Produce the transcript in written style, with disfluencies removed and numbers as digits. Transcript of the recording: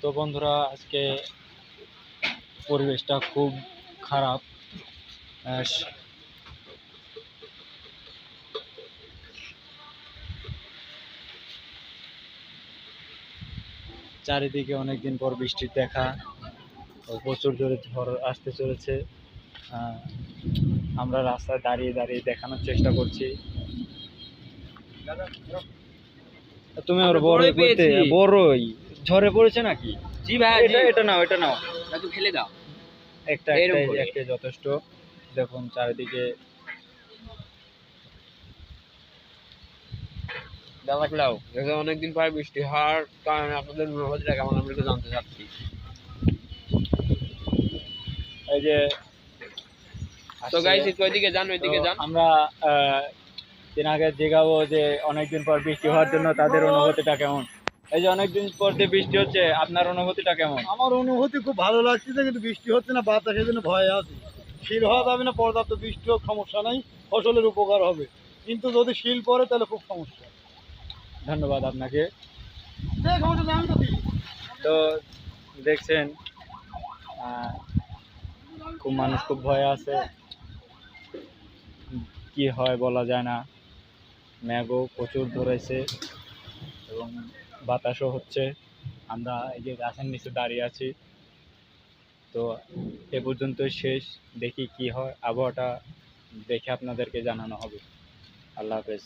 তো বন্ধুরা, আজকে পরিবেশটা খুব খারাপ। চারিদিকে অনেকদিন পর বৃষ্টির দেখা, প্রচুর জোরে ঝড় আসতে চলেছে। আমরা রাস্তায় দাঁড়িয়ে দাঁড়িয়ে দেখানোর চেষ্টা করছি। তুমি ওর বড়ই করতে বড়ই ঝড়ে পড়েছে নাকি? জি ভাই, এটা নাও, এটা নাও, একটু ফেলে দাও। একটা যথেষ্ট। দেখুন চারিদিকে অনেকদিন পরে বৃষ্টি হওয়ার কারণে আপনাদের অনুভূতিটা কেমন আমরা একটু জানতে চাচ্ছি। এই যে তো গাইস, ওইদিকে যান, ওইদিকে যান। আমরা আগে দেখাবো যে অনেকদিন পর বৃষ্টি হওয়ার জন্য তাদের অনুভূতিটা কেমন। এই যে অনেকদিন পর যে বৃষ্টি হচ্ছে, আপনার অনুভূতিটা কেমন? আমার অনুভূতি খুব ভালো লাগছে, কিন্তু বৃষ্টি হচ্ছে না, বাতাসের জন্য ভয় আছে। শিল হওয়া যাবে না, পর্যাপ্ত বৃষ্টি হোক, সমস্যা নাই, ফসলের উপকার হবে। কিন্তু যদি শিল পড়ে তাহলে খুব সমস্যা। ধন্যবাদ আপনাকে। তো দেখছেন, খুব মানুষ খুব ভয়ে আছে, কি হয় বলা যায় না। মেঘও প্রচুর ধরেছে এবং বাতাসও হচ্ছে। আমরা এই যে গাছের নিচে দাঁড়িয়ে আছি। তো এ পর্যন্তই শেষ, দেখি কি হয়, আবহাওয়াটা দেখে আপনাদেরকে জানানো হবে। আল্লাহ হাফেজ।